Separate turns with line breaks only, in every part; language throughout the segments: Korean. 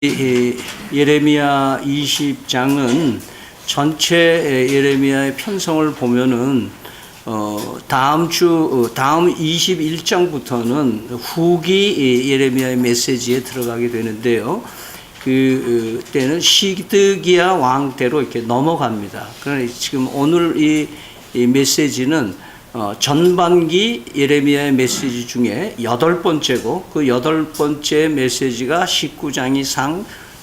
예레미야 20장은 전체 예레미야의 편성을 보면은 다음 21장부터는 후기 예레미야의 메시지에 들어가게 되는데요. 그 때는 시드기야 왕 때로 이렇게 넘어갑니다. 그러나 지금 오늘 이 메시지는 전반기 예레미야의 메시지 중에 8번째고 그 8번째 메시지가 19장이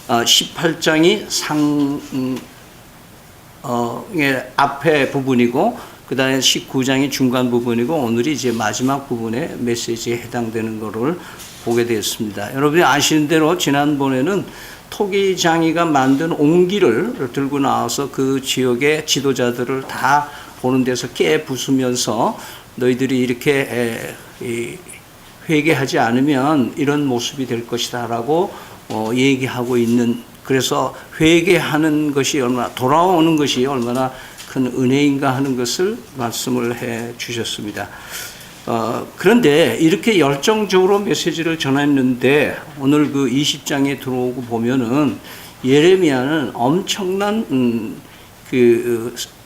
18장이 상의 앞에 부분이고 그 다음에 19장이 중간 부분이고 오늘이 이제 마지막 부분의 메시지에 해당되는 것을 보게 되었습니다. 여러분이 아시는 대로 지난번에는 토기장이가 만든 옹기를 들고 나와서 그 지역의 지도자들을 다 보는 데서 깨 부수면서 너희들이 이렇게 회개하지 않으면 이런 모습이 될 것이다 라고 얘기하고 있는, 그래서 회개하는 것이 얼마나, 돌아오는 것이 얼마나 큰 은혜인가 하는 것을 말씀을 해 주셨습니다. 그런데 이렇게 열정적으로 메시지를 전했는데 오늘 그 20장에 들어오고 보면은 예레미야는 엄청난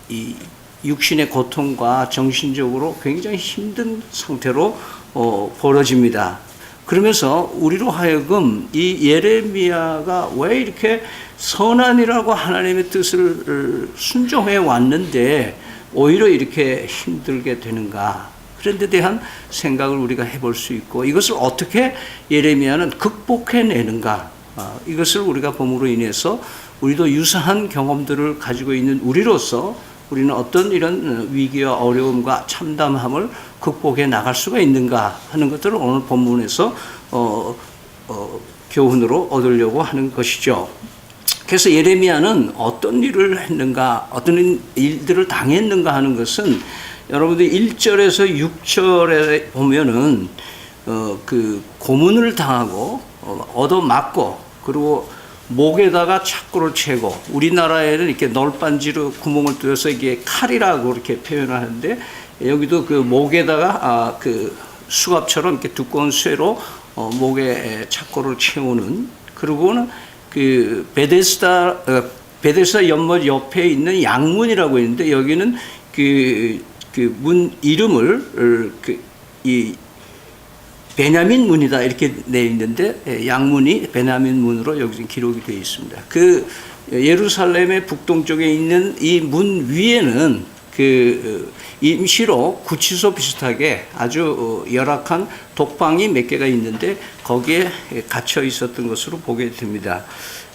이 육신의 고통과 정신적으로 굉장히 힘든 상태로 벌어집니다. 그러면서 우리로 하여금 이 예레미야가 왜 이렇게 선한이라고 하나님의 뜻을 순종해 왔는데 오히려 이렇게 힘들게 되는가, 그런 데 대한 생각을 우리가 해볼 수 있고 이것을 어떻게 예레미야는 극복해내는가, 이것을 우리가 봄으로 인해서 우리도 유사한 경험들을 가지고 있는 우리로서 우리는 어떤 이런 위기와 어려움과 참담함을 극복해 나갈 수가 있는가 하는 것들을 오늘 본문에서 교훈으로 얻으려고 하는 것이죠. 그래서 예레미야는 어떤 일을 했는가, 어떤 일들을 당했는가 하는 것은 여러분들 1절에서 6절에 보면은 그 고문을 당하고 얻어맞고 그리고 목에다가 착고를 채고, 우리나라에는 이렇게 널빤지로 구멍을 뚫어서 이게 칼이라고 이렇게 표현을 하는데 여기도 그 목에다가 그 수갑처럼 이렇게 두꺼운 쇠로 목에 착고를 채우는, 그리고는 그 베데스다 연못 옆에 있는 양문이라고 있는데 여기는 그 문 이름을 이 베냐민 문이다 이렇게 내 있는데 양문이 베냐민 문으로 여기 기록이 되어 있습니다. 그 예루살렘의 북동쪽에 있는 이 문 위에는 그 임시로 구치소 비슷하게 아주 열악한 독방이 몇 개가 있는데 거기에 갇혀 있었던 것으로 보게 됩니다.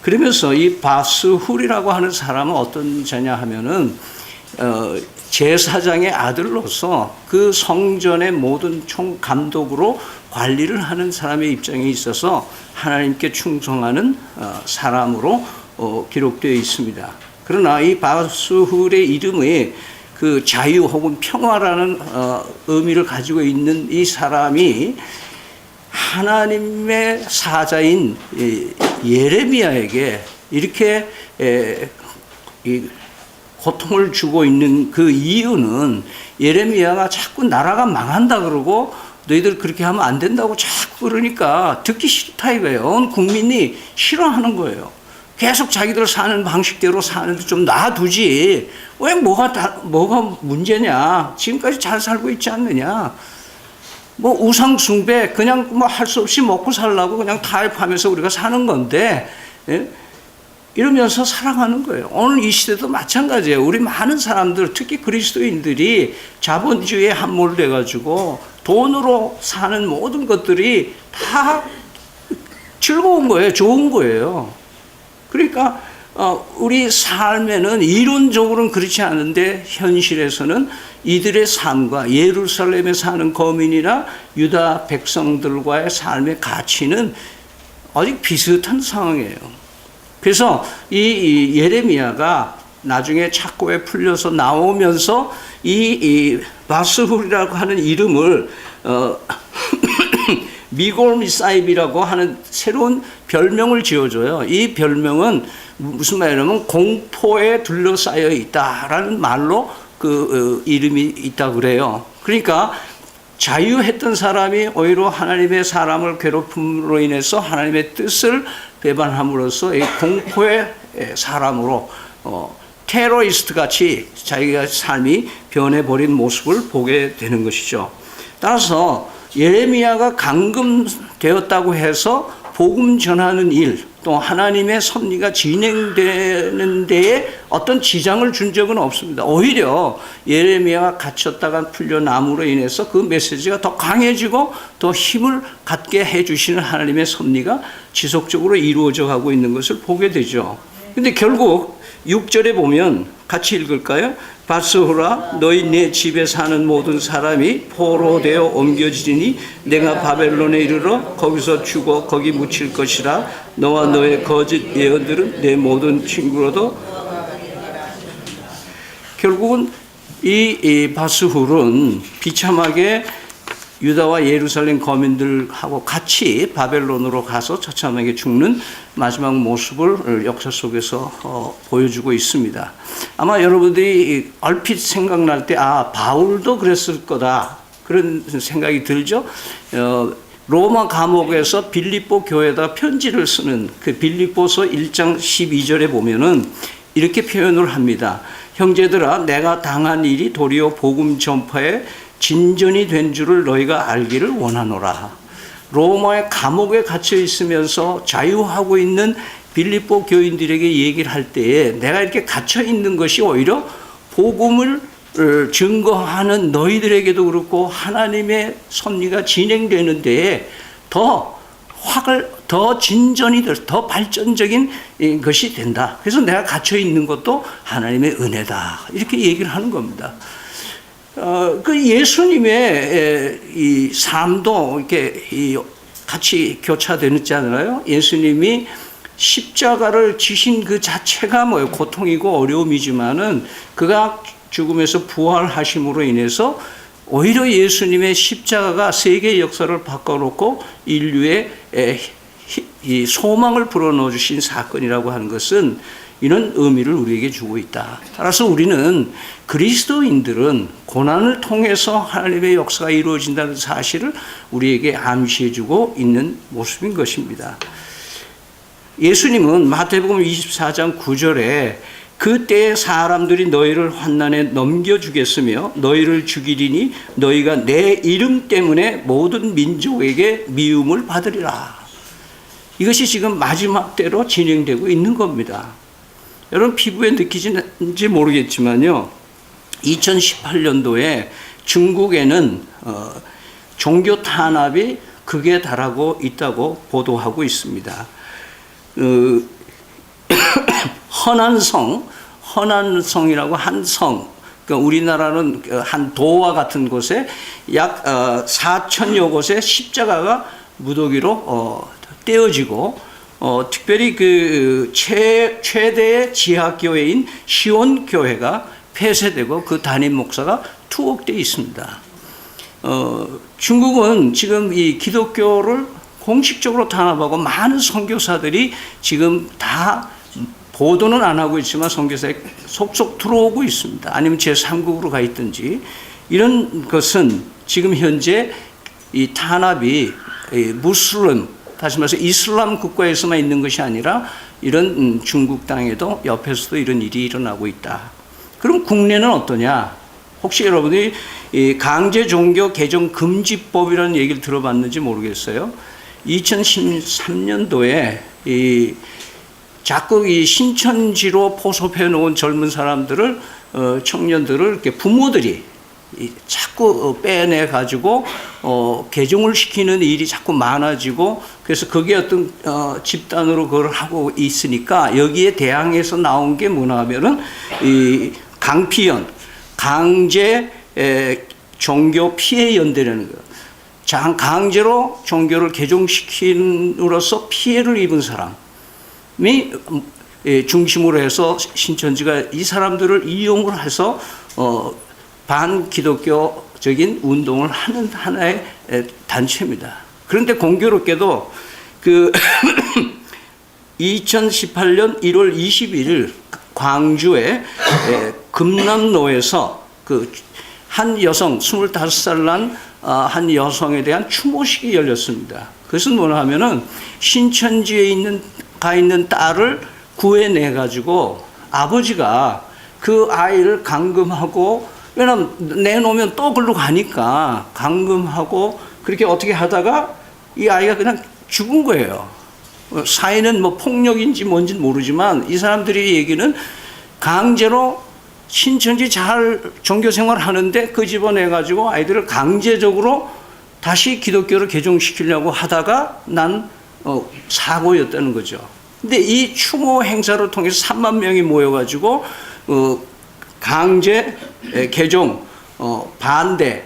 그러면서 이 바스훌이라고 하는 사람은 어떤 자냐 하면은 제사장의 아들로서 그 성전의 모든 총감독으로 관리를 하는 사람의 입장에 있어서 하나님께 충성하는 사람으로 기록되어 있습니다. 그러나 이 바스훌의 이름이 그 자유 혹은 평화라는 의미를 가지고 있는 이 사람이 하나님의 사자인 예레미야에게 이렇게 고통을 주고 있는 그 이유는 예레미야가 자꾸 나라가 망한다 그러고 너희들 그렇게 하면 안 된다고 자꾸 그러니까 듣기 싫다 이거예요. 온 국민이 싫어하는 거예요. 계속 자기들 사는 방식대로 사는데 좀 놔두지. 왜 뭐가 문제냐? 지금까지 잘 살고 있지 않느냐? 뭐 우상 숭배 그냥 뭐 할 수 없이 먹고 살라고 그냥 타협하면서 우리가 사는 건데, 예? 이러면서 살아가는 거예요. 오늘 이 시대도 마찬가지예요. 우리 많은 사람들, 특히 그리스도인들이 자본주의에 함몰돼 가지고 돈으로 사는 모든 것들이 다 즐거운 거예요. 좋은 거예요. 그러니까 우리 삶에는 이론적으로는 그렇지 않은데 현실에서는 이들의 삶과 예루살렘에 사는 거민이나 유다 백성들과의 삶의 가치는 아직 비슷한 상황이에요. 그래서 이 예레미야가 나중에 착고에 풀려서 나오면서 이 바스훌이라고 하는 이름을 미골미사입이라고 하는 새로운 별명을 지어줘요. 이 별명은 무슨 말이냐면 공포에 둘러싸여 있다라는 말로 그 이름이 있다 그래요. 그러니까 자유했던 사람이 오히려 하나님의 사람을 괴롭힘으로 인해서 하나님의 뜻을 배반함으로써 이 공포의 사람으로 테러리스트 같이 자기가 삶이 변해버린 모습을 보게 되는 것이죠. 따라서 예레미야가 감금되었다고 해서 복음 전하는 일, 또 하나님의 섭리가 진행되는 데에 어떤 지장을 준 적은 없습니다. 오히려 예레미야가 갇혔다가 풀려남으로 인해서 그 메시지가 더 강해지고 더 힘을 갖게 해주시는 하나님의 섭리가 지속적으로 이루어져 가고 있는 것을 보게 되죠. 근데 결국 6절에 보면 같이 읽을까요? 바스후라, 너희 내 집에 사는 모든 사람이 포로되어 옮겨지니 내가 바벨론에 이르러 거기서 죽어 거기 묻힐 것이라. 너와 너의 거짓 예언들은 내 모든 친구로도. 결국은 이 바스훌은 비참하게 유다와 예루살렘 거민들하고 같이 바벨론으로 가서 처참하게 죽는 마지막 모습을 역사 속에서 보여주고 있습니다. 아마 여러분들이 얼핏 생각날 때 바울도 그랬을 거다 그런 생각이 들죠. 로마 감옥에서 빌립보 교회에다 편지를 쓰는 그 빌립보서 1장 12절에 보면은 이렇게 표현을 합니다. 형제들아, 내가 당한 일이 도리어 복음 전파에 진전이 된 줄을 너희가 알기를 원하노라. 로마의 감옥에 갇혀 있으면서 자유하고 있는 빌립보 교인들에게 얘기를 할 때에 내가 이렇게 갇혀 있는 것이 오히려 복음을 증거하는 너희들에게도 그렇고 하나님의 섭리가 진행되는 데에 더 진전이 더 발전적인 것이 된다. 그래서 내가 갇혀 있는 것도 하나님의 은혜다. 이렇게 얘기를 하는 겁니다. 그 예수님의 이 삶도 이렇게 같이 교차되잖아요. 예수님이 십자가를 지신 그 자체가 뭐예요? 고통이고 어려움이지만은 그가 죽음에서 부활하심으로 인해서 오히려 예수님의 십자가가 세계의 역사를 바꿔놓고 인류의 이 소망을 불어넣어 주신 사건이라고 하는 것은 이런 의미를 우리에게 주고 있다. 따라서 우리는 그리스도인들은 고난을 통해서 하나님의 역사가 이루어진다는 사실을 우리에게 암시해 주고 있는 모습인 것입니다. 예수님은 마태복음 24장 9절에 그때 사람들이 너희를 환난에 넘겨주겠으며 너희를 죽이리니 너희가 내 이름 때문에 모든 민족에게 미움을 받으리라. 이것이 지금 마지막 때로 진행되고 있는 겁니다. 여러분 피부에 느끼시는지 모르겠지만요. 2018년도에 중국에는 종교 탄압이 극에 달하고 있다고 보도하고 있습니다. 허난성이라고 한 성, 그러니까 우리나라는 한 도와 같은 곳에 약 4천여 곳에 십자가가 무더기로 떼어지고 특별히 그 최대의 지하교회인 시온교회가 폐쇄되고 그 담임 목사가 투옥되어 있습니다. 중국은 지금 이 기독교를 공식적으로 탄압하고 많은 선교사들이 지금 다 보도는 안 하고 있지만 선교사에 속속 들어오고 있습니다. 아니면 제3국으로 가 있든지. 이런 것은 지금 현재 이 탄압이 무슬림, 다시 말해서 이슬람 국가에서만 있는 것이 아니라 이런 중국 땅에도 옆에서도 이런 일이 일어나고 있다. 그럼 국내는 어떠냐? 혹시 여러분이 강제 종교 개정 금지법이라는 얘기를 들어봤는지 모르겠어요. 2013년도에 자꾸 이 신천지로 포섭해 놓은 젊은 사람들을 청년들을 이렇게 부모들이 자꾸 빼내 가지고 개종을 시키는 일이 자꾸 많아지고 그래서 그게 어떤 집단으로 그걸 하고 있으니까 여기에 대항해서 나온 게 뭐냐 하면은 이 강피연 강제 종교 피해 연대라는 거예요. 강제로 종교를 개종시킴으로써 피해를 입은 사람이 중심으로 해서 신천지가 이 사람들을 이용을 해서 반기독교적인 운동을 하는 하나의 단체입니다. 그런데 공교롭게도 그 2018년 1월 21일 광주의 금남로에서 그 한 여성 25살 난 한 여성에 대한 추모식이 열렸습니다. 그것은 뭐냐 하면은 신천지에 있는 있는 딸을 구해내 가지고 아버지가 그 아이를 감금하고, 왜냐면 내놓으면 또 글로 가니까 감금하고 그렇게 어떻게 하다가 이 아이가 그냥 죽은 거예요. 사인은 뭐 폭력인지 뭔지 모르지만 이 사람들이 얘기는 강제로 신천지 잘 종교 생활 하는데 그 집어내 가지고 아이들을 강제적으로 다시 기독교로 개종시키려고 하다가 난 사고였다는 거죠. 근데 이 추모 행사를 통해서 3만 명이 모여가지고 강제 개종 반대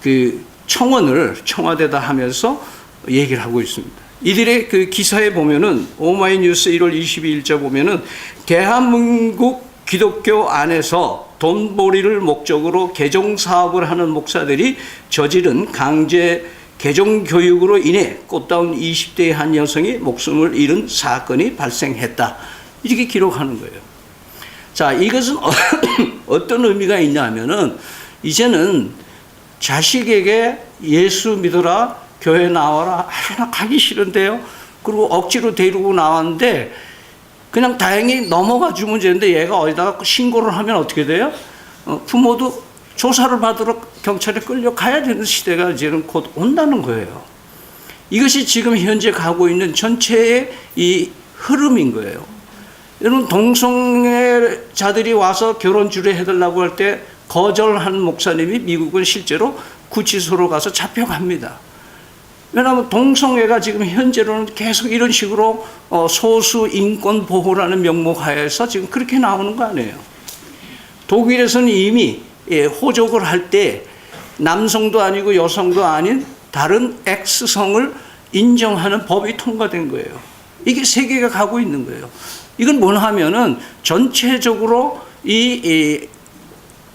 그 청원을 청와대다 하면서 얘기를 하고 있습니다. 이들의 그 기사에 보면은 오마이뉴스 1월 22일자 보면은 대한민국 기독교 안에서 돈벌이를 목적으로 개종 사업을 하는 목사들이 저지른 강제 개종 교육으로 인해 꽃다운 20대의 한 여성이 목숨을 잃은 사건이 발생했다. 이렇게 기록하는 거예요. 자, 이것은 어떤 의미가 있냐면은 이제는 자식에게 예수 믿어라, 교회 나와라, 나 가기 싫은데요. 그리고 억지로 데리고 나왔는데 그냥 다행히 넘어가 주면 되는데 얘가 어디다가 신고를 하면 어떻게 돼요? 부모도 조사를 받으러 경찰에 끌려가야 되는 시대가 이제는 곧 온다는 거예요. 이것이 지금 현재 가고 있는 전체의 이 흐름인 거예요. 여러분, 동성애자들이 와서 결혼 주례해달라고 할 때 거절한 목사님이 미국은 실제로 구치소로 가서 잡혀갑니다. 왜냐하면 동성애가 지금 현재로는 계속 이런 식으로 소수 인권 보호라는 명목 하에서 지금 그렇게 나오는 거 아니에요. 독일에서는 이미 호적을 할 때 남성도 아니고 여성도 아닌 다른 X성을 인정하는 법이 통과된 거예요. 이게 세계가 가고 있는 거예요. 이건 뭘 하면은 전체적으로 이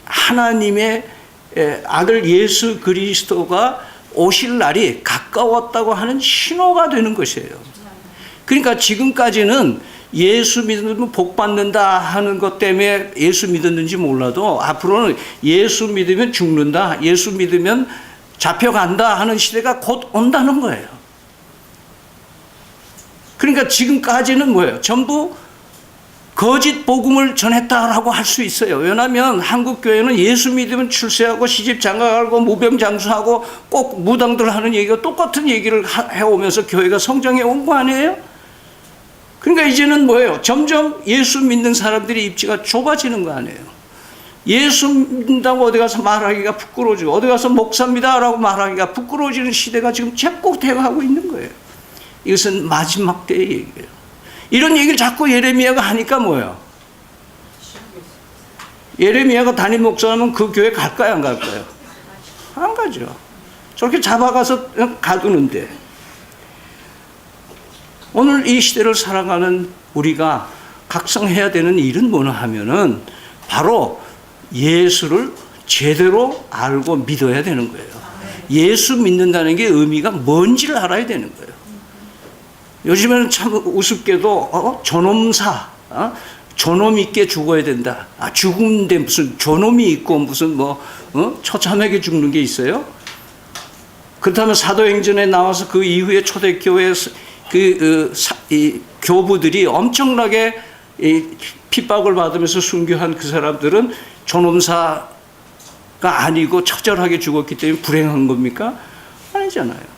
하나님의 아들 예수 그리스도가 오실 날이 가까웠다고 하는 신호가 되는 것이에요. 그러니까 지금까지는 예수 믿으면 복 받는다 하는 것 때문에 예수 믿었는지 몰라도 앞으로는 예수 믿으면 죽는다, 예수 믿으면 잡혀간다 하는 시대가 곧 온다는 거예요. 그러니까 지금까지는 뭐예요? 전부 거짓 복음을 전했다라고 할 수 있어요. 왜냐하면 한국 교회는 예수 믿으면 출세하고 시집 장가가고 무병장수하고 꼭 무당들 하는 얘기가 똑같은 얘기를 해오면서 교회가 성장해 온 거 아니에요? 그러니까 이제는 뭐예요? 점점 예수 믿는 사람들의 입지가 좁아지는 거 아니에요? 예수 믿는다고 어디 가서 말하기가 부끄러워지고 어디 가서 목사입니다라고 말하기가 부끄러워지는 시대가 지금 자꾸 돼가고 있는 거예요. 이것은 마지막 때의 얘기예요. 이런 얘기를 자꾸 예레미야가 하니까 뭐예요? 예레미야가 담임 목사라면 그 교회 갈까요, 안 갈까요? 안 가죠. 저렇게 잡아가서 가두는데. 오늘 이 시대를 살아가는 우리가 각성해야 되는 일은 뭐냐 하면은 바로 예수를 제대로 알고 믿어야 되는 거예요. 예수 믿는다는 게 의미가 뭔지를 알아야 되는 거예요. 요즘에는 참 우습게도 존엄사, 존엄 있게 죽어야 된다. 죽은데 무슨 존엄이 있고 무슨 처참하게 죽는 게 있어요? 그렇다면 사도행전에 나와서 그 이후에 초대교회 이 교부들이 엄청나게 핍박을 받으면서 순교한 그 사람들은 존엄사가 아니고 처절하게 죽었기 때문에 불행한 겁니까? 아니잖아요.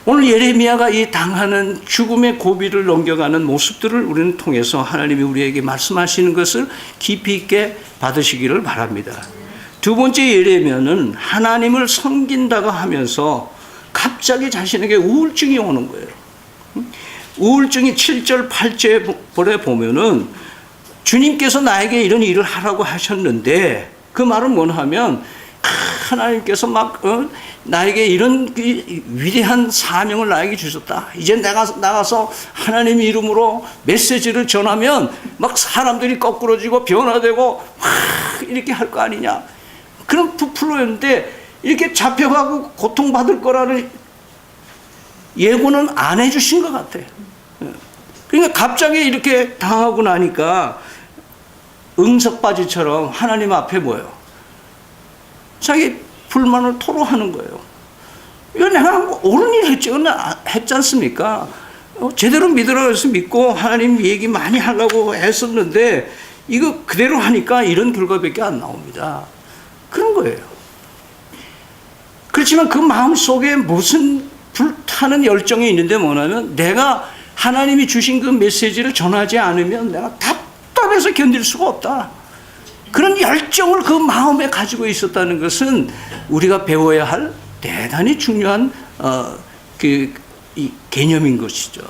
오늘 예레미야가 이 당하는 죽음의 고비를 넘겨가는 모습들을 우리는 통해서 하나님이 우리에게 말씀하시는 것을 깊이 있게 받으시기를 바랍니다. 두 번째 예레미야는 하나님을 섬긴다고 하면서 갑자기 자신에게 우울증이 오는 거예요. 우울증이 7절 8절에 보면은 주님께서 나에게 이런 일을 하라고 하셨는데 그 말은 뭐냐 하면 하나님께서 나에게 이런 위대한 사명을 나에게 주셨다. 이제 내가 나가서 하나님 이름으로 메시지를 전하면 막 사람들이 거꾸러지고 변화되고 이렇게 할 거 아니냐. 그런 부풀어였는데 이렇게 잡혀가고 고통받을 거라는 예고는 안 해주신 것 같아. 그러니까 갑자기 이렇게 당하고 나니까 응석바지처럼 하나님 앞에 뭐예요? 자기 불만을 토로하는 거예요. 이거 내가 옳은 일 했지 않습니까? 제대로 믿으라고 해서 믿고 하나님 얘기 많이 하려고 했었는데 이거 그대로 하니까 이런 결과밖에 안 나옵니다. 그런 거예요. 그렇지만 그 마음 속에 무슨 불타는 열정이 있는데 뭐냐면 내가 하나님이 주신 그 메시지를 전하지 않으면 내가 답답해서 견딜 수가 없다. 그런 열정을 그 마음에 가지고 있었다는 것은 우리가 배워야 할 대단히 중요한 이 개념인 것이죠.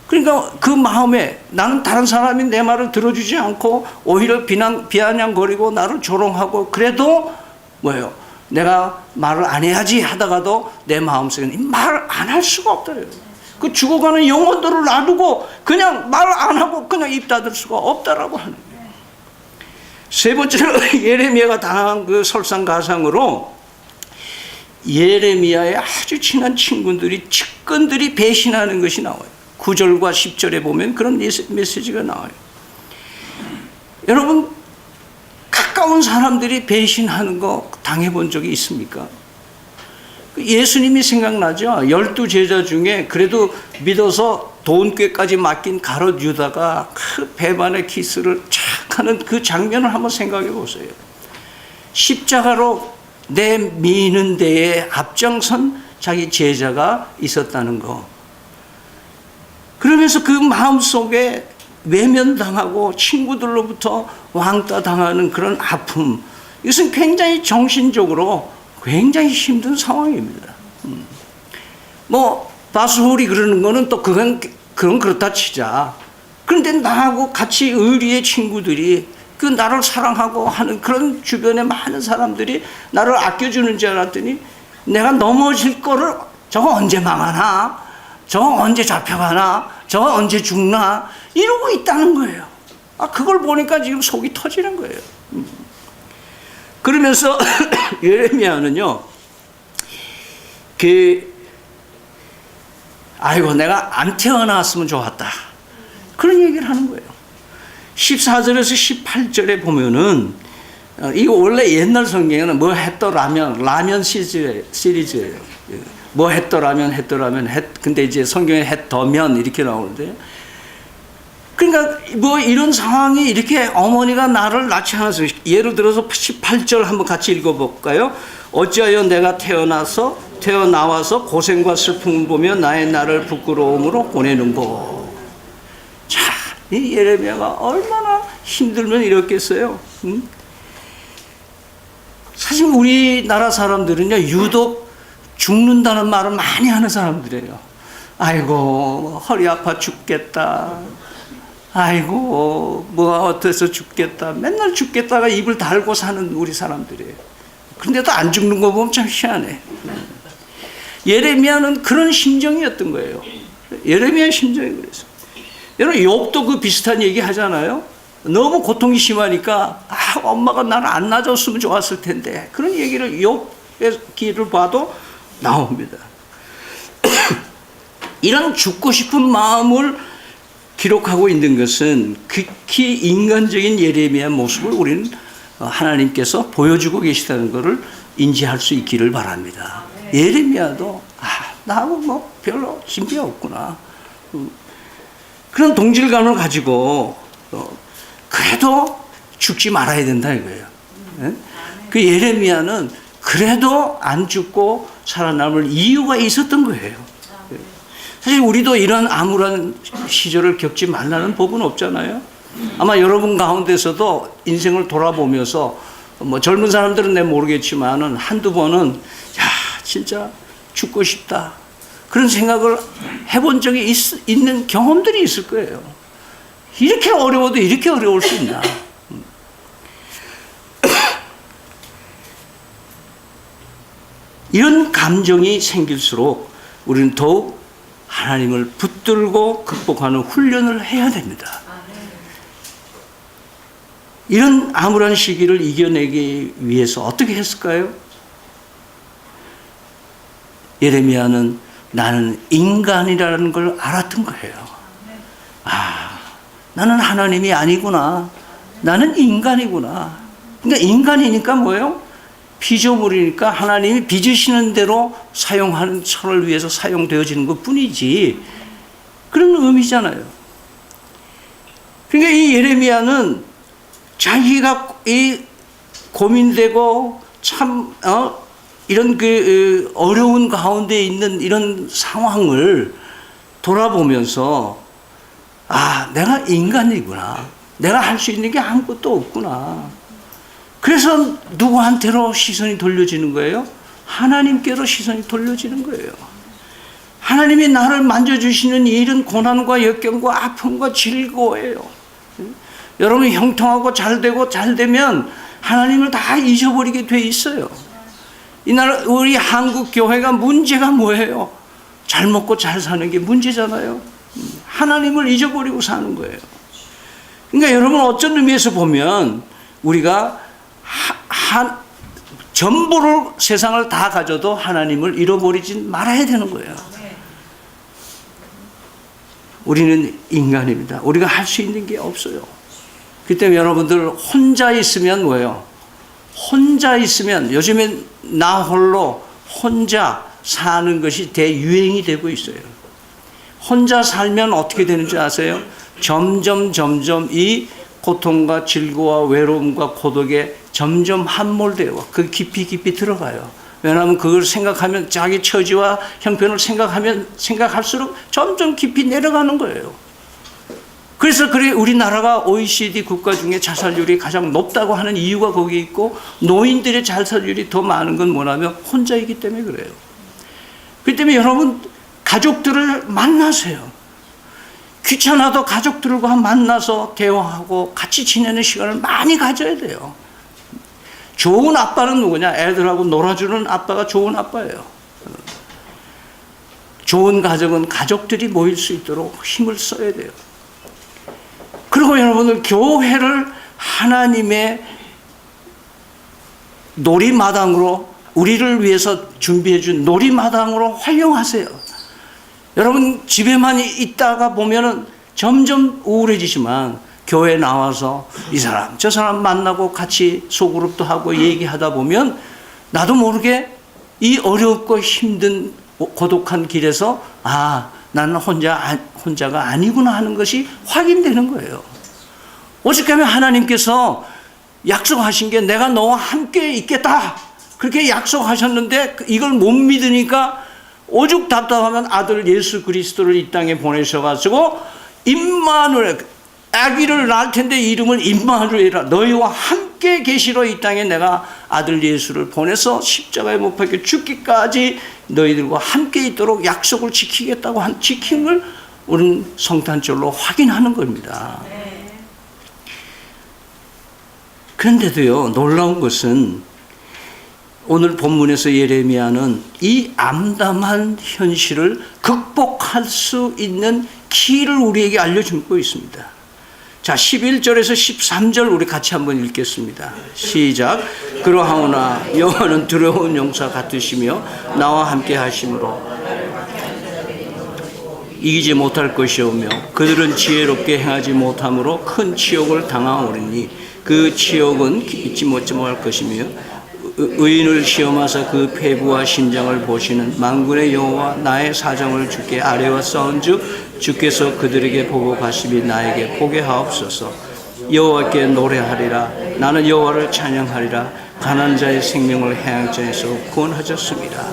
그러니까 그 마음에 나는 다른 사람이 내 말을 들어주지 않고 오히려 비아냥거리고 나를 조롱하고 그래도 뭐예요? 내가 말을 안 해야지 하다가도 내 마음속에는 말을 안 할 수가 없다요. 그 죽어가는 영혼들을 놔두고 그냥 말 안 하고 그냥 입 닫을 수가 없다라고 하는 거예요. 세 번째로 예레미야가 당한 그 설상가상으로 예레미야의 아주 친한 친구들이 측근들이 배신하는 것이 나와요. 9절과 10절에 보면 그런 메시지가 나와요. 여러분 가까운 사람들이 배신하는 거 당해본 적이 있습니까? 예수님이 생각나죠. 12제자 중에 그래도 믿어서 돈꾀까지 맡긴 가롯 유다가 그 배반의 키스를 착 하는 그 장면을 한번 생각해 보세요. 십자가로 내미는 데에 앞장선 자기 제자가 있었다는 거. 그러면서 그 마음속에 외면당하고 친구들로부터 왕따 당하는 그런 아픔, 이것은 굉장히 정신적으로 굉장히 힘든 상황입니다. 뭐 바수홀이 그러는 거는 또 그건 그렇다 치자. 그런데 나하고 같이 의리의 친구들이 그 나를 사랑하고 하는 그런 주변에 많은 사람들이 나를 아껴주는 줄 알았더니 내가 넘어질 거를 저거 언제 망하나? 저거 언제 잡혀가나? 저거 언제 죽나? 이러고 있다는 거예요. 그걸 보니까 지금 속이 터지는 거예요. 그러면서 예레미야는요, 아이고 내가 안 태어났으면 좋았다. 그런 얘기를 하는 거예요. 14절에서 18절에 보면은 이거 원래 옛날 성경에는 뭐 라면 시리즈예요. 뭐 했더라면 근데 이제 성경에 했더면 이렇게 나오는데, 그러니까 뭐 이런 상황이 이렇게 어머니가 나를 낳지 않아서, 예를 들어서 18절 한번 같이 읽어볼까요? 어찌하여 내가 태어나와서 고생과 슬픔을 보며 나의 나를 부끄러움으로 보내는고. 자, 이 예레미야가 얼마나 힘들면 이렇겠어요. 사실 우리나라 사람들은요, 유독 죽는다는 말을 많이 하는 사람들이에요. 아이고 허리 아파 죽겠다. 아이고 뭐가 어때서 죽겠다. 맨날 죽겠다가 입을 달고 사는 우리 사람들이에요. 그런데도 안 죽는 거 보면 참 희한해. 예레미야는 그런 심정이었던 거예요. 예레미야 심정이 그래서. 여러분 욥도 그 비슷한 얘기 하잖아요. 너무 고통이 심하니까 엄마가 나를 안 낳아줬으면 좋았을 텐데, 그런 얘기를 욥의 기를 봐도 나옵니다. 이런 죽고 싶은 마음을 기록하고 있는 것은 극히 인간적인 예레미야의 모습을 우리는 하나님께서 보여주고 계시다는 것을 인지할 수 있기를 바랍니다. 예레미야도 나하고 뭐 별로 진배 없구나, 그런 동질감을 가지고 그래도 죽지 말아야 된다 이거예요. 그 예레미야는 그래도 안 죽고 살아남을 이유가 있었던 거예요. 사실 우리도 이런 암울한 시절을 겪지 말라는 법은 없잖아요. 아마 여러분 가운데서도 인생을 돌아보면서 뭐 젊은 사람들은 내가 모르겠지만은 한두 번은 진짜 죽고 싶다, 그런 생각을 해본 적이 있는 경험들이 있을 거예요. 이렇게 어려워도 이렇게 어려울 수 있나. 이런 감정이 생길수록 우리는 더욱 하나님을 붙들고 극복하는 훈련을 해야 됩니다. 이런 암울한 시기를 이겨내기 위해서 어떻게 했을까요? 예레미야는 나는 인간이라는 걸 알았던 거예요. 나는 하나님이 아니구나. 나는 인간이구나. 그러니까 인간이니까 뭐예요? 피조물이니까 하나님이 빚으시는 대로 사용하는 철을 위해서 사용되어지는 것 뿐이지 그런 의미잖아요. 그러니까 이 예레미야는 자기가 이 고민되고 참 이런 그 어려운 가운데 있는 이런 상황을 돌아보면서 내가 인간이구나. 내가 할 수 있는 게 아무것도 없구나. 그래서 누구한테로 시선이 돌려지는 거예요? 하나님께로 시선이 돌려지는 거예요. 하나님이 나를 만져주시는 이런 고난과 역경과 아픔과 즐거워해요. 여러분이 형통하고 잘되고 잘되면 하나님을 다 잊어버리게 돼 있어요. 이날 우리 한국 교회가 문제가 뭐예요? 잘 먹고 잘 사는 게 문제잖아요. 하나님을 잊어버리고 사는 거예요. 그러니까 여러분 어쩐 의미에서 보면 우리가 전부를 세상을 다 가져도 하나님을 잃어버리진 말아야 되는 거예요. 우리는 인간입니다. 우리가 할 수 있는 게 없어요. 그렇기 때문에 여러분들 혼자 있으면 뭐예요? 혼자 있으면 요즘엔 나 홀로 혼자 사는 것이 대유행이 되고 있어요. 혼자 살면 어떻게 되는 줄 아세요? 점점 이 고통과 질고와 외로움과 고독에 점점 함몰되어 그 깊이 들어가요. 왜냐하면 그걸 생각하면 자기 처지와 형편을 생각할수록 점점 깊이 내려가는 거예요. 그래서 우리나라가 OECD 국가 중에 자살률이 가장 높다고 하는 이유가 거기에 있고 노인들의 자살률이 더 많은 건 뭐냐면 혼자이기 때문에 그래요. 그렇기 때문에 여러분 가족들을 만나세요. 귀찮아도 가족들과 만나서 대화하고 같이 지내는 시간을 많이 가져야 돼요. 좋은 아빠는 누구냐? 애들하고 놀아주는 아빠가 좋은 아빠예요. 좋은 가정은 가족들이 모일 수 있도록 힘을 써야 돼요. 그리고 여러분들 교회를 하나님의 놀이마당으로 우리를 위해서 준비해 준 놀이마당으로 활용하세요. 여러분 집에만 있다가 보면은 점점 우울해지지만 교회 나와서 이 사람 저 사람 만나고 같이 소그룹도 하고 얘기하다 보면 나도 모르게 이 어렵고 힘든 고독한 길에서 나는 혼자가 아니구나 하는 것이 확인되는 거예요. 오죽하면 하나님께서 약속하신 게 내가 너와 함께 있겠다 그렇게 약속하셨는데 이걸 못 믿으니까 오죽 답답하면 아들 예수 그리스도를 이 땅에 보내셔가지고 임마누엘 아기를 낳을 텐데 이름을 임마누엘이라 너희와 함께 계시러 이 땅에 내가 아들 예수를 보내서 십자가에 못 박혀 죽기까지 너희들과 함께 있도록 약속을 지키겠다고 한 지킴을 우리는 성탄절로 확인하는 겁니다. 그런데도요 놀라운 것은 오늘 본문에서 예레미야는 이 암담한 현실을 극복할 수 있는 길을 우리에게 알려주고 있습니다. 자, 11절에서 13절 우리 같이 한번 읽겠습니다. 시작. 그러하오나 여호와는 두려운 용사 같으시며 나와 함께 하심으로 이기지 못할 것이오며 그들은 지혜롭게 행하지 못함으로 큰 치욕을 당하오리니 그 치욕은 잊지 못할 것이며 의인을 시험하사 그 폐부와 심장을 보시는 만군의 여호와 나의 사정을 주께 아뢰어 싸운즉 주께서 그들에게 보복하심이 나에게 보게 하옵소서. 여호와께 노래하리라. 나는 여호와를 찬양하리라. 가난한 자의 생명을 해양자에서 구원하셨습니다.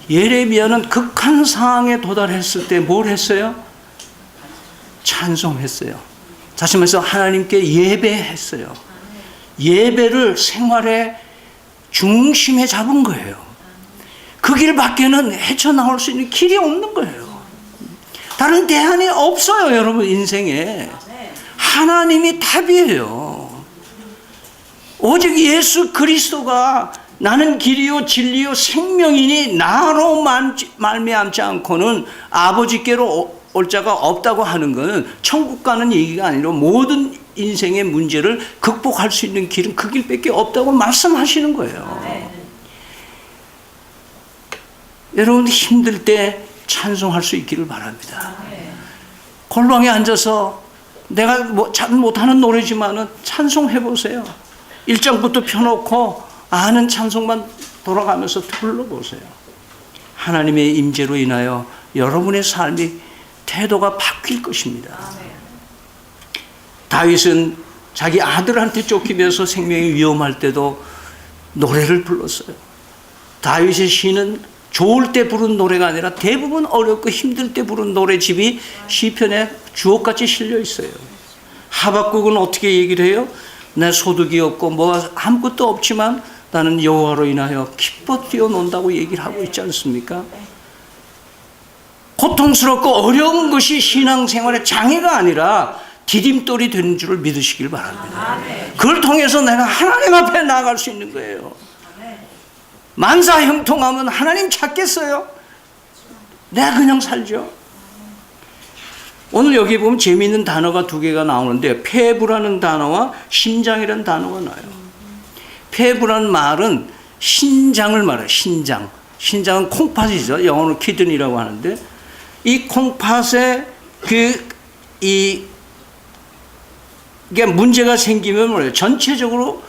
예레미야는 극한 상황에 도달했을 때 뭘 했어요? 찬송했어요. 다시 말해서 하나님께 예배했어요. 예배를 생활의 중심에 잡은 거예요. 그 길 밖에는 헤쳐나올 수 있는 길이 없는 거예요. 다른 대안이 없어요. 여러분 인생에 하나님이 답이에요. 오직 예수 그리스도가 나는 길이요 진리요 생명이니 나로 말미암지 않고는 아버지께로 올 자가 없다고 하는 것은 천국 가는 얘기가 아니라 모든 인생의 문제를 극복할 수 있는 길은 그 길밖에 없다고 말씀하시는 거예요. 여러분 힘들 때 찬송할 수 있기를 바랍니다. 골방에 앉아서 내가 잘 못하는 노래지만은 찬송해 보세요. 1장부터 펴놓고 아는 찬송만 돌아가면서 불러보세요. 하나님의 임재로 인하여 여러분의 삶이 태도가 바뀔 것입니다. 다윗은 자기 아들한테 쫓기면서 생명이 위험할 때도 노래를 불렀어요. 다윗의 시는 좋을 때 부른 노래가 아니라 대부분 어렵고 힘들 때 부른 노래집이 시편에 주옥같이 실려 있어요. 하박국은 어떻게 얘기를 해요? 내 소득이 없고 뭐 아무것도 없지만 나는 여호와로 인하여 기뻐 뛰어논다고 얘기를 하고 있지 않습니까? 고통스럽고 어려운 것이 신앙생활의 장애가 아니라 디딤돌이 되는 줄을 믿으시길 바랍니다. 그걸 통해서 내가 하나님 앞에 나아갈 수 있는 거예요. 만사 형통하면 하나님 찾겠어요? 내가 그냥 살죠. 오늘 여기 보면 재미있는 단어가 두 개가 나오는데 폐부라는 단어와 심장이라는 단어가 나와요. 폐부라는 말은 신장을 말해요. 신장. 신장은 콩팥이죠. 영어로 키드니라고 하는데 이 콩팥에 이게 문제가 생기면 뭐예요? 전체적으로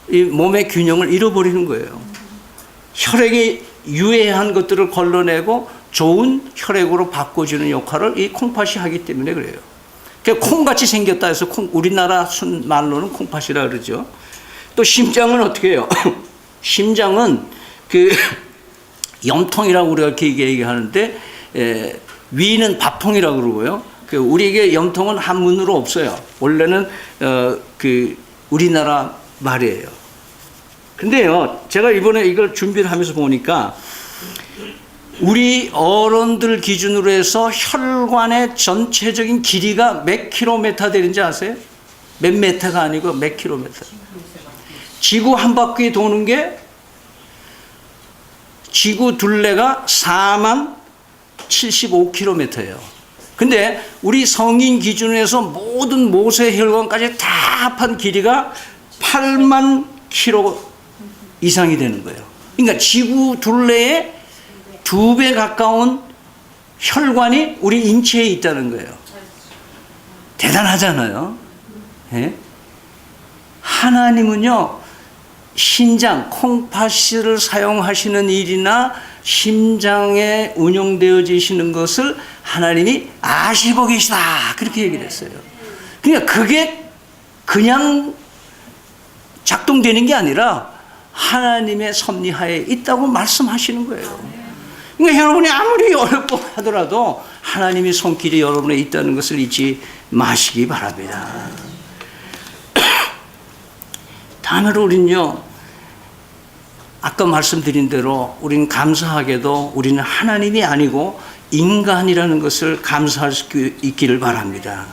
이 몸의 균형을 잃어버리는 거예요. 혈액이 유해한 것들을 걸러내고 좋은 혈액으로 바꿔주는 역할을 이 콩팥이 하기 때문에 그래요. 그러니까 콩같이 생겼다 해서 우리나라 말로는 콩팥이라 그러죠. 또 심장은 어떻게 해요? 심장은 염통이라고 우리가 이렇게 얘기하는데 위는 밥통이라고 그러고요. 우리에게 염통은 한문으로 없어요. 원래는 우리나라 말이에요. 근데요, 제가 이번에 이걸 준비를 하면서 보니까 우리 어른들 기준으로 해서 혈관의 전체적인 길이가 몇 킬로미터 되는지 아세요? 몇 메타가 아니고 몇 킬로미터. 지구 한 바퀴 도는 게 지구 둘레가 4만 75km예요. 근데 우리 성인 기준에서 모든 모세 혈관까지 다 합한 길이가 8만 킬로 이상이 되는 거예요. 그러니까 지구 둘레에 2배 가까운 혈관이 우리 인체에 있다는 거예요. 대단하잖아요. 네? 하나님은요, 신장, 콩팥을 사용하시는 일이나 심장에 운영되어지시는 것을 하나님이 아시고 계시다. 그렇게 얘기를 했어요. 그러니까 그게 그냥 작동되는 게 아니라 하나님의 섭리하에 있다고 말씀하시는 거예요. 그러니까 여러분이 아무리 어렵고 하더라도 하나님의 손길이 여러분에 있다는 것을 잊지 마시기 바랍니다. 다음으로 우리는요, 아까 말씀드린 대로 우리는 감사하게도 우리는 하나님이 아니고 인간이라는 것을 감사할 수 있기를 바랍니다.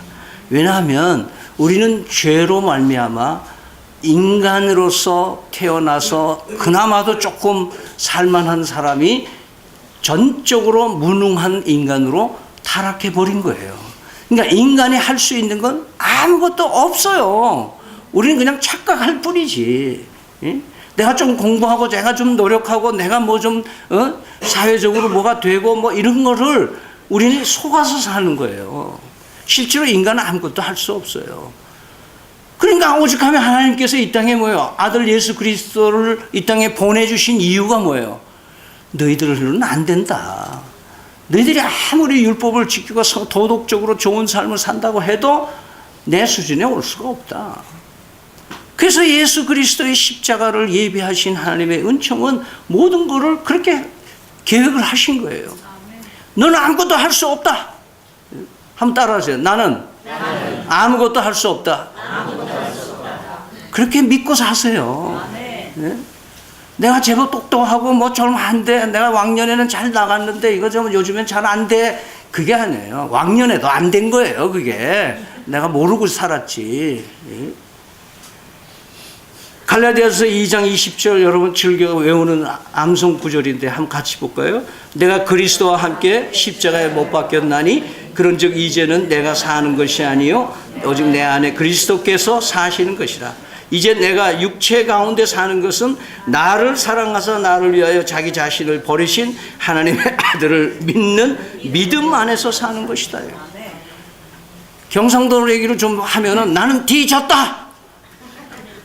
왜냐하면 우리는 죄로 말미암아 인간으로서 태어나서 그나마도 조금 살만한 사람이 전적으로 무능한 인간으로 타락해 버린 거예요. 그러니까 인간이 할 수 있는 건 아무것도 없어요. 우리는 그냥 착각할 뿐이지. 내가 좀 공부하고 내가 좀 노력하고 내가 뭐 좀 사회적으로 뭐가 되고 뭐 이런 거를 우리는 속아서 사는 거예요. 실제로 인간은 아무것도 할 수 없어요. 그러니까 오직하면 하나님께서 이 땅에 뭐예요? 아들 예수 그리스도를 이 땅에 보내주신 이유가 뭐예요? 너희들은 안 된다. 너희들이 아무리 율법을 지키고 도덕적으로 좋은 삶을 산다고 해도 내 수준에 올 수가 없다. 그래서 예수 그리스도의 십자가를 예비하신 하나님의 은총은 모든 것을 그렇게 계획을 하신 거예요. 너는 아무것도 할 수 없다. 한번 따라하세요. 나는 아무것도 할 수 없다. 그렇게 믿고 사세요. 네? 내가 제법 똑똑하고 뭐 좀 안 돼. 내가 왕년에는 잘 나갔는데 이거 좀 요즘엔 잘 안 돼. 그게 아니에요. 왕년에도 안 된 거예요. 그게 내가 모르고 살았지. 갈라디아서 2장 20절 여러분 즐겨 외우는 암송 구절인데 한번 같이 볼까요? 내가 그리스도와 함께 십자가에 못 박혔나니 그런즉 이제는 내가 사는 것이 아니요 오직 내 안에 그리스도께서 사시는 것이라. 이제 내가 육체 가운데 사는 것은 나를 사랑하사 나를 위하여 자기 자신을 버리신 하나님의 아들을 믿는 믿음 안에서 사는 것이다. 경상도 얘기를 좀 하면은 나는 뒤졌다.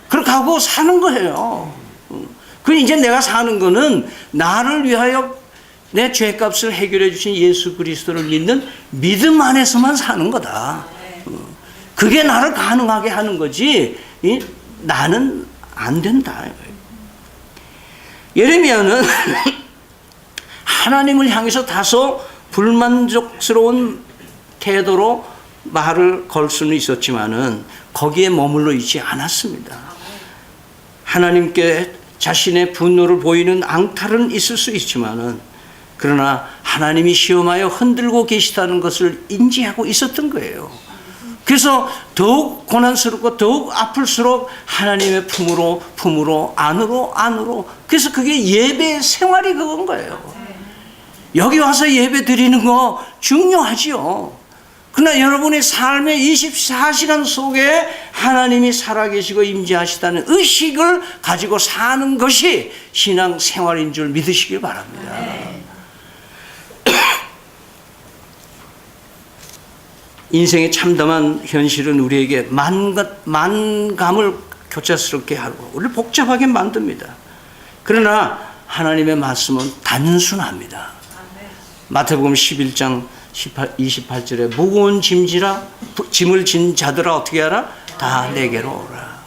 그렇게 하고 사는 거예요. 그 이제 내가 사는 거는 나를 위하여 내 죄값을 해결해 주신 예수 그리스도를 믿는 믿음 안에서만 사는 거다. 그게 나를 가능하게 하는 거지 나는 안 된다. 예레미야는 하나님을 향해서 다소 불만족스러운 태도로 말을 걸 수는 있었지만은 거기에 머물러 있지 않았습니다. 하나님께 자신의 분노를 보이는 앙탈은 있을 수 있지만은 그러나 하나님이 시험하여 흔들고 계시다는 것을 인지하고 있었던 거예요. 그래서 더욱 고난스럽고 더욱 아플수록 하나님의 품으로 안으로 그래서 그게 예배 생활이 그건 거예요. 여기 와서 예배 드리는 거 중요하지요. 그러나 여러분의 삶의 24시간 속에 하나님이 살아계시고 임재하시다는 의식을 가지고 사는 것이 신앙 생활인 줄 믿으시길 바랍니다. 인생의 참담한 현실은 우리에게 만감을 교차스럽게 하고 우리를 복잡하게 만듭니다. 그러나 하나님의 말씀은 단순합니다. 마태복음 11장 28절에 무거운 짐을 진 자들아 어떻게 하라? 다 내게로 오라.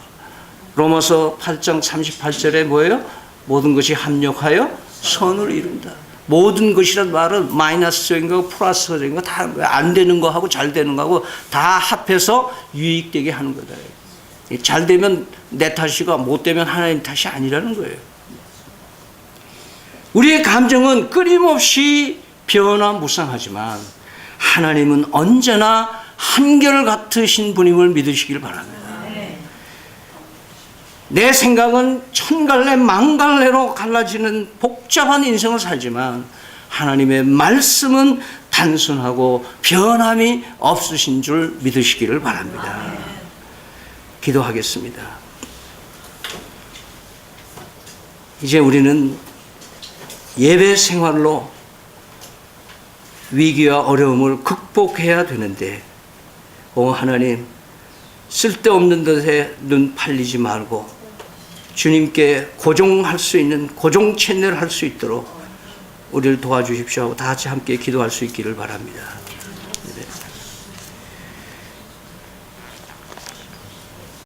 로마서 8장 38절에 뭐예요? 모든 것이 합력하여 선을 이룬다. 모든 것이란 말은 마이너스적인 거 플러스적인 거 다 안 되는 거하고 잘 되는 거하고 다 합해서 유익되게 하는 거다. 잘 되면 내 탓이고 못 되면 하나님 탓이 아니라는 거예요. 우리의 감정은 끊임없이 변화무쌍하지만 하나님은 언제나 한결같으신 분임을 믿으시길 바랍니다. 내 생각은 천갈래 만갈래로 갈라지는 복잡한 인생을 살지만 하나님의 말씀은 단순하고 변함이 없으신 줄 믿으시기를 바랍니다. 기도하겠습니다. 이제 우리는 예배 생활로 위기와 어려움을 극복해야 되는데 하나님 쓸데없는 것에 눈 팔리지 말고 주님께 고종할 수 있는 고종 채널을 할 수 있도록 우리를 도와주십시오 하고 다 같이 함께 기도할 수 있기를 바랍니다.